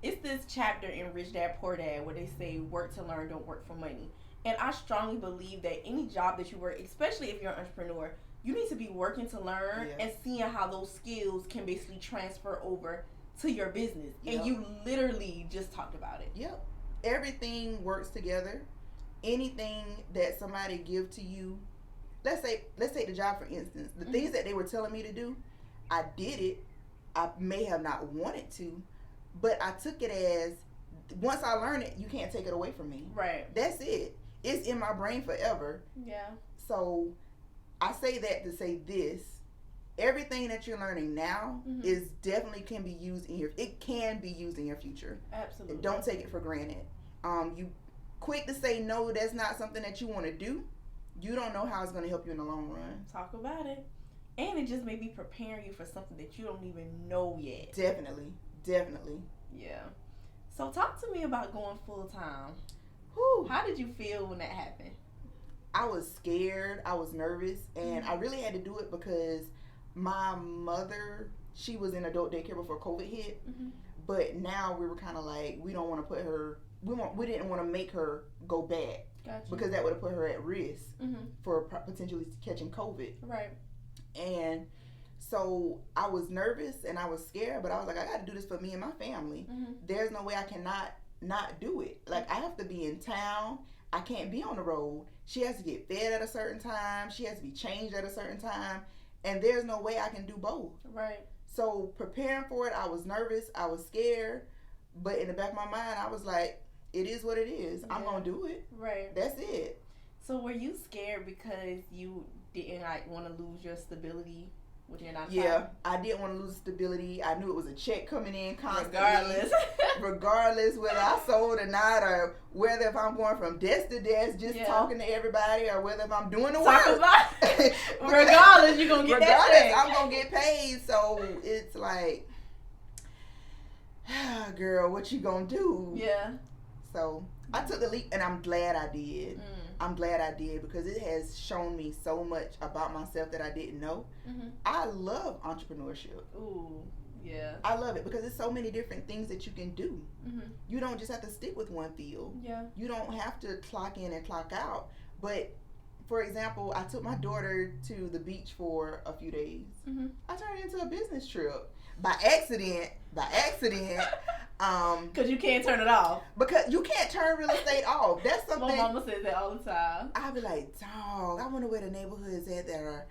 it's this chapter in Rich Dad Poor Dad where they say work to learn, don't work for money. And I strongly believe that any job that you work, especially if you're an entrepreneur, you need to be working to learn and seeing how those skills can basically transfer over to your business. And you literally just talked about it. Yep. Everything works together. Anything that somebody give to you, let's take the job for instance. The things that they were telling me to do, I did it. I may have not wanted to, but I took it as, once I learn it, you can't take it away from me. Right. That's it. It's in my brain forever. Yeah. So I say that to say this. Everything that you're learning now is definitely can be used in your future. Absolutely. And don't take it for granted. You quick to say no, that's not something that you want to do. You don't know how it's going to help you in the long run. Talk about it. And it just may be preparing you for something that you don't even know yet. Definitely. Yeah. So talk to me about going full time. How did you feel when that happened? I was scared. I was nervous. And I really had to do it because my mother, she was in adult daycare before COVID hit. But now we were kind of like, we don't want to put her, we didn't want to make her go back. Gotcha. Because that would have put her at risk for potentially catching COVID. Right. And so I was nervous and I was scared, but I was like, I got to do this for me and my family. There's no way I cannot not do it. Like, I have to be in town. I can't be on the road. She has to get fed at a certain time. She has to be changed at a certain time. And there's no way I can do both. Right. So preparing for it, I was nervous. I was scared. But in the back of my mind, I was like, it is what it is. I'm going to do it. Right. That's it. So were you scared because you didn't want to lose your stability with your 9 to 5? Yeah, I didn't want to lose stability. I knew it was a check coming in constantly. Regardless whether I sold or not, or whether if I'm going from desk to desk just talking to everybody, or whether if I'm doing the work. Regardless, you're going to get that check. I'm going to get paid. So it's like, girl, what you going to do? Yeah. So I took the leap, and I'm glad I did. I'm glad I did, because it has shown me so much about myself that I didn't know. I love entrepreneurship. Ooh, yeah. I love it because there's so many different things that you can do. You don't just have to stick with one field. Yeah. You don't have to clock in and clock out. But, for example, I took my daughter to the beach for a few days. I turned it into a business trip. By accident. Because you can't turn it off. Because you can't turn real estate off. That's something. My mama says that all the time. I be like, dog, I wonder where the neighborhood's at there.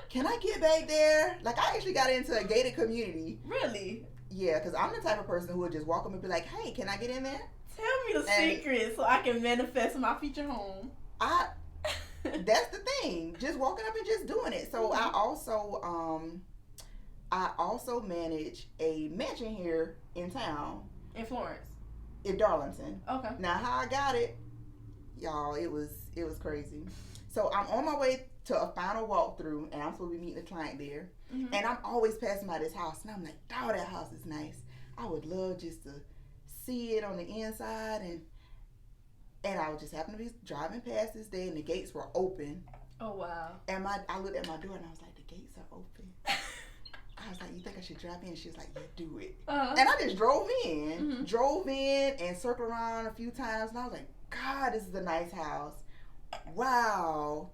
Can I get back there? Like, I actually got into a gated community. Really? Yeah, because I'm the type of person who would just walk up and be like, hey, can I get in there? Tell me the secret so I can manifest my future home. That's the thing. Just walking up and just doing it. So I also manage a mansion here in town. In Florence? In Darlington. Okay. Now, how I got it, y'all, it was crazy. So I'm on my way to a final walkthrough, and I'm supposed to be meeting a client there. And I'm always passing by this house, and I'm like, dog, that house is nice. I would love just to see it on the inside. And I would just happen to be driving past this day, and the gates were open. Oh, wow. And I looked at my door, and I was like, the gates are open. I was like, you think I should drive in? She was like, yeah, do it. And I just drove in and circled around a few times. And I was like, God, this is a nice house. Wow.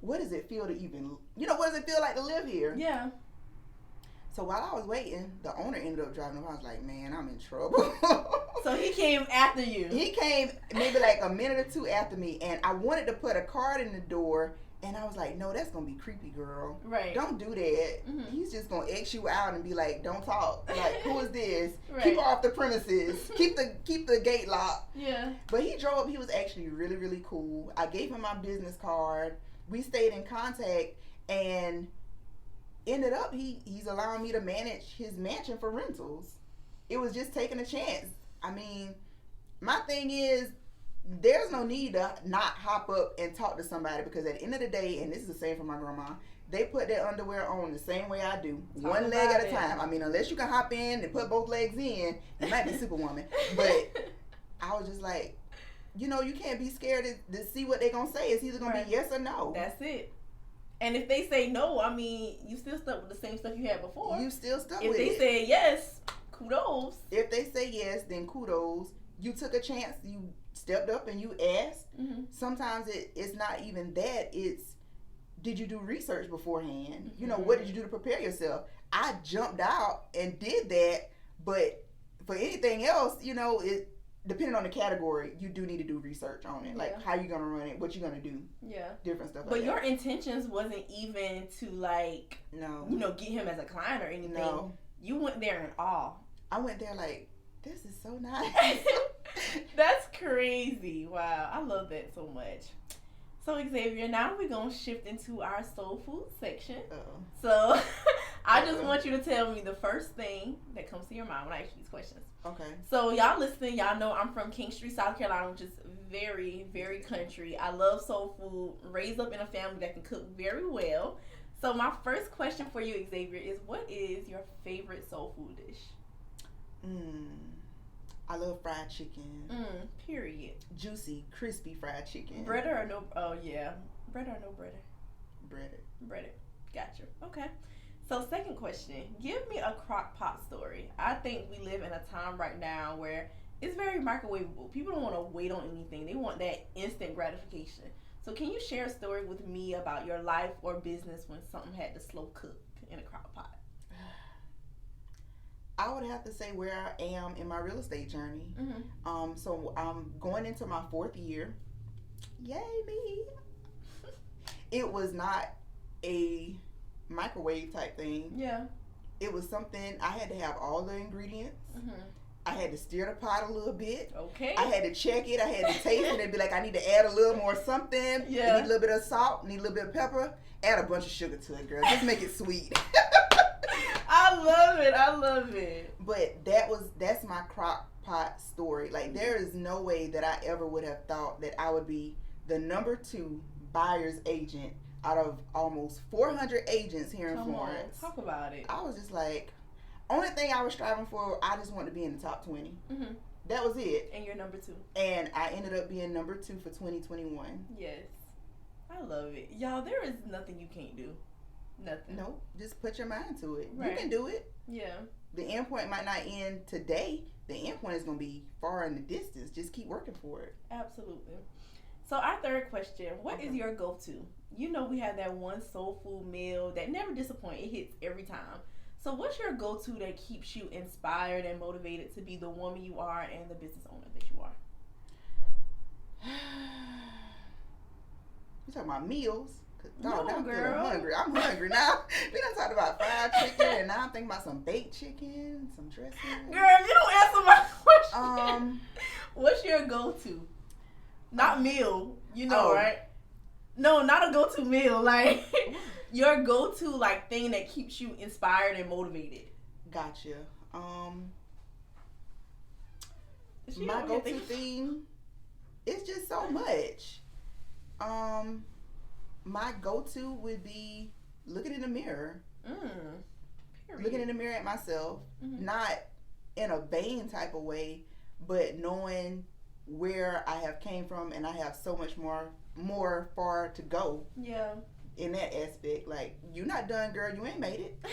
What does it feel to even, what does it feel like to live here? Yeah. So while I was waiting, the owner ended up driving up. I was like, man, I'm in trouble. So he came after you. He came maybe like a minute or two after me. And I wanted to put a card in the door. And I was like, no, that's going to be creepy, girl. Right. Don't do that. He's just going to X you out and be like, don't talk. Like, who is this? Right. Keep her off the premises. Keep the gate locked. Yeah. But he drove up. He was actually really, really cool. I gave him my business card. We stayed in contact. And ended up, he's allowing me to manage his mansion for rentals. It was just taking a chance. I mean, my thing is, there's no need to not hop up and talk to somebody, because at the end of the day, and this is the same for my grandma, they put their underwear on the same way I do. One leg at a time. I mean, unless you can hop in and put both legs in, you might be Superwoman. But I was just like, you can't be scared to see what they're going to say. It's either going to be yes or no. That's it. And if they say no, I mean, you still stuck with the same stuff you had before. You still stuck with it. If they say yes, kudos. If they say yes, then kudos. You took a chance. You stepped up and you asked. Sometimes it's not even that. It's, did you do research beforehand? What did you do to prepare yourself? I jumped out and did that. But for anything else, it depending on the category, you do need to do research on it. Like, how you going to run it, what you going to do. Yeah. Different stuff like that. But your that. intentions wasn't even to, get him as a client or anything. No. You went there in awe. I went there like, this is so nice. That's crazy. Wow. I love that so much. So Xavier, now we're going to shift into our soul food section. Uh-oh. So I just want you to tell me the first thing that comes to your mind when I ask you these questions. Okay. So y'all listening, y'all know I'm from King Street, South Carolina, which is very, very country. I love soul food, raised up in a family that can cook very well. So my first question for you, Xavier, is what is your favorite soul food dish? I love fried chicken. Period. Juicy, crispy fried chicken. Breader or no? Oh yeah, breader or no breader? Breaded. Breaded. Gotcha. Okay. So second question, give me a crock pot story. I think we live in a time right now where it's very microwavable. People don't want to wait on anything. They want that instant gratification. So can you share a story with me about your life or business when something had to slow cook in a crock pot? I would have to say where I am in my real estate journey. So I'm going into my 4th year. Yay me. It was not a microwave type thing. Yeah. It was something, I had to have all the ingredients. I had to stir the pot a little bit. Okay. I had to check it. I had to taste it and be like, I need to add a little more something. Yeah. I need a little bit of salt. Need a little bit of pepper. Add a bunch of sugar to it, girl. Just make it sweet. I love it. I love it. But that's my crock pot story. Like, there is no way that I ever would have thought that I would be the number 2 buyer's agent out of almost 400 agents here in Florence. Talk about it. I was just like, only thing I was striving for, I just wanted to be in the top 20. That was it. And you're number 2. And I ended up being number 2 for 2021. Yes. I love it. Y'all, there is nothing you can't do. Nothing. Nope. Just put your mind to it. Right. You can do it. Yeah. The end point might not end today. The end point is going to be far in the distance. Just keep working for it. Absolutely. So our third question, what is your go-to? You know we have that one soul food meal that never disappoints. It hits every time. So what's your go-to that keeps you inspired and motivated to be the woman you are and the business owner that you are? You talking about meals? No, I'm girl. feeling hungry. I'm hungry now. We done talked about fried chicken, and now I'm thinking about some baked chicken, some dressing. Girl, you don't answer my question. What's your go-to? Not meal, you know, right? No, not a go-to meal. Like, your go-to, like, thing that keeps you inspired and motivated. Gotcha. My go-to thing, it's just so much. My go-to would be looking in the mirror. Looking in the mirror at myself, not in a vain type of way, but knowing where I have came from, and I have so much more far to go. Yeah. In that aspect, like, you're not done, girl. You ain't made it.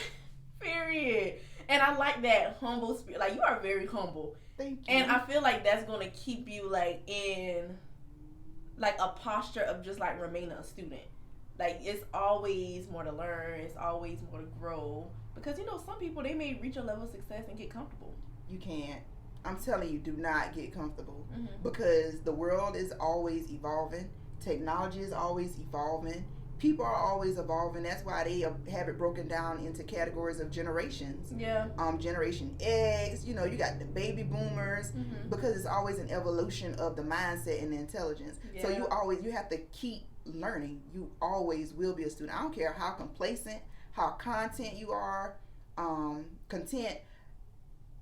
Period. And I like that humble spirit. Like, you are very humble. Thank you. And I feel like that's gonna keep you like in like a posture of just like remaining a student. Like, it's always more to learn. It's always more to grow. Because, you know, some people, they may reach a level of success and get comfortable. You can't. I'm telling you, do not get comfortable. Because the world is always evolving. Technology is always evolving. People are always evolving. That's why they have it broken down into categories of generations. Yeah. Generation X, you know, you got the baby boomers, because it's always an evolution of the mindset and the intelligence. Yeah. So you have to keep learning. You always will be a student. I don't care how complacent, how content you are, content.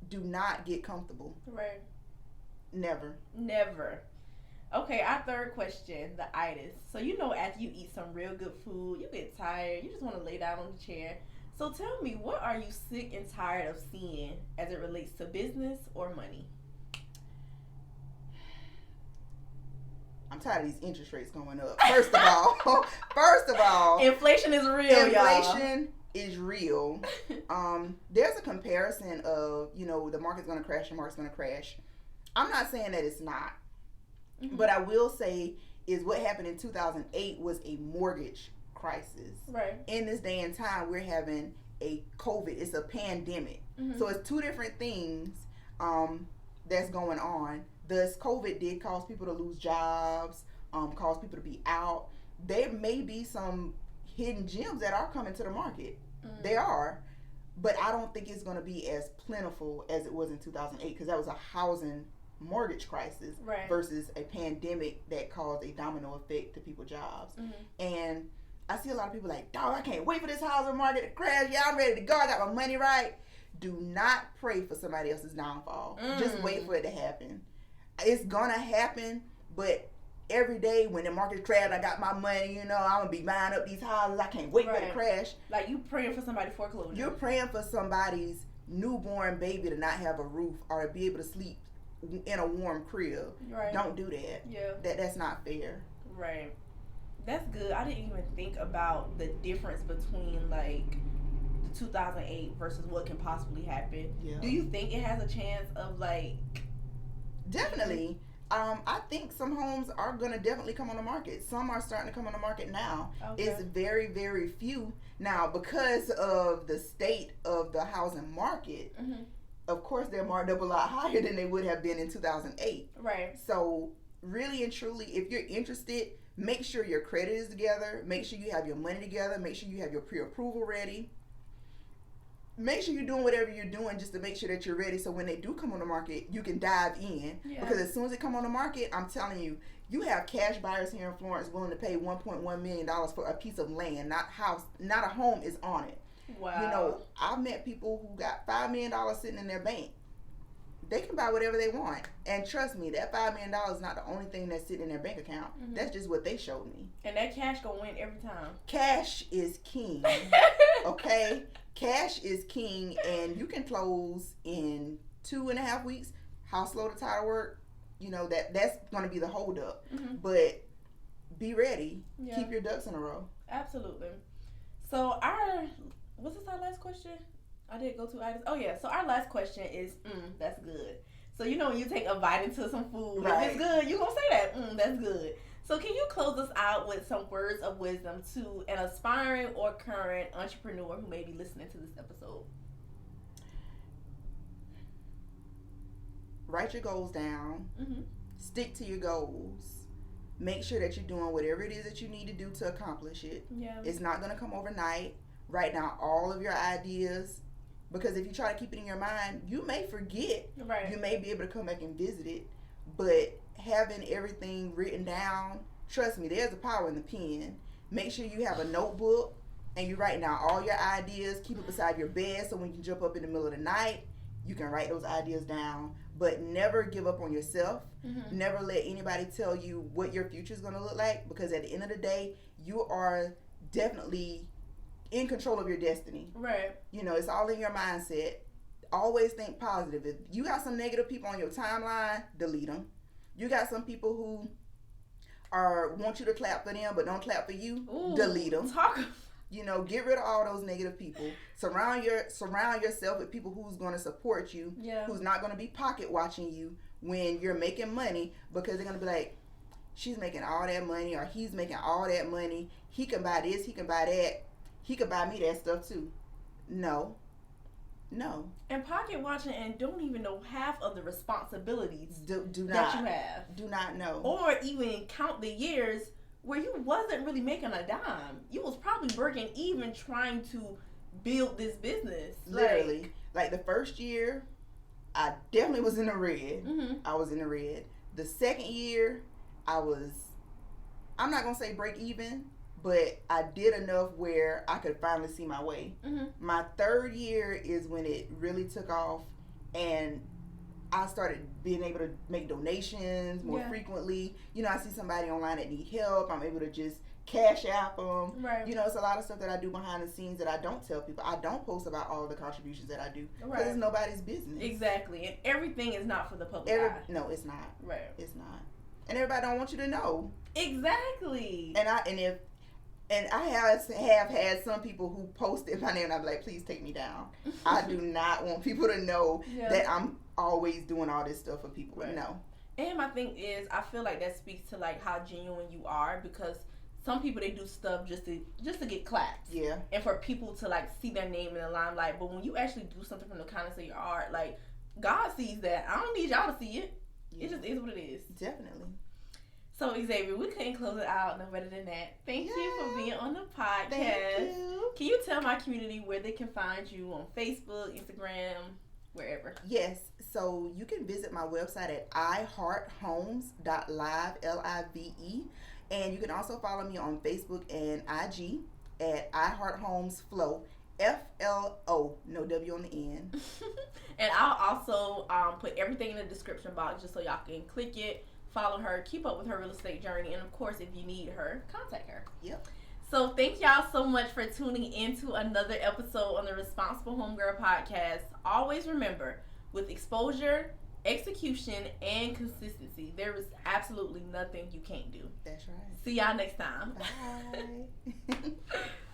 Do not get comfortable. Right. Never. Okay, our third question, the itis. So, you know, after you eat some real good food, you get tired. You just want to lay down on the chair. So tell me, what are you sick and tired of seeing as it relates to business or money? I'm tired of these interest rates going up. First of all. Inflation is real, y'all. Inflation is real. There's a comparison of, you know, the market's going to crash, the market's going to crash. I'm not saying that it's not. But I will say is what happened in 2008 was a mortgage crisis. Right. In this day and time, we're having a COVID. It's a pandemic. So it's two different things that's going on. Thus, COVID did cause people to lose jobs, cause people to be out. There may be some hidden gems that are coming to the market. They are. But I don't think it's going to be as plentiful as it was in 2008, because that was a housing mortgage crisis versus a pandemic that caused a domino effect to people's jobs. And I see a lot of people like, dog, I can't wait for this housing market to crash. Yeah, I'm ready to go. I got my money right. Do not pray for somebody else's downfall. Just wait for it to happen. It's gonna happen, but every day when the market crash, I got my money, I'm gonna be buying up these houses. I can't wait for it to crash. Like you praying for somebody's foreclosure. You're praying for somebody's newborn baby to not have a roof or to be able to sleep in a warm crib. Don't do that. That's not fair. That's good. I didn't even think about the difference between like the 2008 versus what can possibly happen. Do you think it has a chance of like? Definitely. I think some homes are going to definitely come on the market. Some are starting to come on the market now. It's very, very few. Now, because of the state of the housing market, of course, they're marked up a lot higher than they would have been in 2008. So, really and truly, if you're interested, make sure your credit is together. Make sure you have your money together. Make sure you have your pre-approval ready. Make sure you're doing whatever you're doing just to make sure that you're ready, so when they do come on the market, you can dive in. Because as soon as they come on the market, I'm telling you, you have cash buyers here in Florence willing to pay $1.1 million for a piece of land, not a home is on it. I've met people who got $5 million sitting in their bank. They can buy whatever they want, and trust me, that $5 million is not the only thing that's sitting in their bank account. That's just what they showed me. And that cash gonna win every time. Cash is king. Okay. Cash is king, and you can close in 2.5 weeks. How slow the title work, that's going to be the holdup. But be ready. Keep your ducks in a row. Absolutely. So was this our last question? I did go to items. Oh yeah. So our last question is, that's good. So when you take a bite into some food, if it's good, you gonna say that, that's good. So can you close us out with some words of wisdom to an aspiring or current entrepreneur who may be listening to this episode? Write your goals down. Stick to your goals. Make sure that you're doing whatever it is that you need to do to accomplish it. It's not going to come overnight. Write down all of your ideas, because if you try to keep it in your mind, you may forget. You may be able to come back and visit it, but having everything written down, trust me, there's a power in the pen. Make sure you have a notebook and you write down all your ideas. Keep it beside your bed so when you jump up in the middle of the night, you can write those ideas down. But never give up on yourself. Never let anybody tell you what your future is going to look like, because at the end of the day, you are definitely in control of your destiny. It's all in your mindset. Always think positive. If you got some negative people on your timeline, delete them. You got some people who want you to clap for them but don't clap for you. Delete them. Get rid of all those negative people. Surround yourself with people who's going to support you. Who's not going to be pocket watching you when you're making money, because they're going to be like, she's making all that money, or he's making all that money. He can buy this. He can buy that. He could buy me that stuff too. No. And pocket watching and don't even know half of the responsibilities that you have. Do not know. Or even count the years where you wasn't really making a dime. You was probably working even trying to build this business. Literally. Like the first year, I definitely was in the red. I was in the red. The second year, I'm not going to say break even, but I did enough where I could finally see my way. My third year is when it really took off, and I started being able to make donations more frequently. I see somebody online that need help. I'm able to just cash app them. It's a lot of stuff that I do behind the scenes that I don't tell people. I don't post about all the contributions that I do, because it's nobody's business. Exactly. And everything is not for the public eye. No, it's not. It's not. And everybody don't want you to know. Exactly. And I have had some people who posted my name and I'm like, please take me down. I do not want people to know that I'm always doing all this stuff for people. No. And my thing is, I feel like that speaks to like how genuine you are, because some people, they do stuff just to get clapped. And for people to like see their name in the limelight. But when you actually do something from the kindness of your heart, like God sees that. I don't need y'all to see it. It just is what it is. Definitely. So, Xavier, we couldn't close it out no better than that. Thank you for being on the podcast. Thank you. Can you tell my community where they can find you on Facebook, Instagram? wherever. Yes. So you can visit my website at ihearthomes.live, Live. And you can also follow me on Facebook and IG at ihearthomesflow, FLO, no W on the end. And I'll also put everything in the description box just so y'all can click it, follow her, keep up with her real estate journey, and of course, if you need her, contact her. Yep. So thank y'all so much for tuning into another episode on the Responsible Homegirl podcast. Always remember, with exposure, execution, and consistency, there is absolutely nothing you can't do. That's right. See y'all next time. Bye.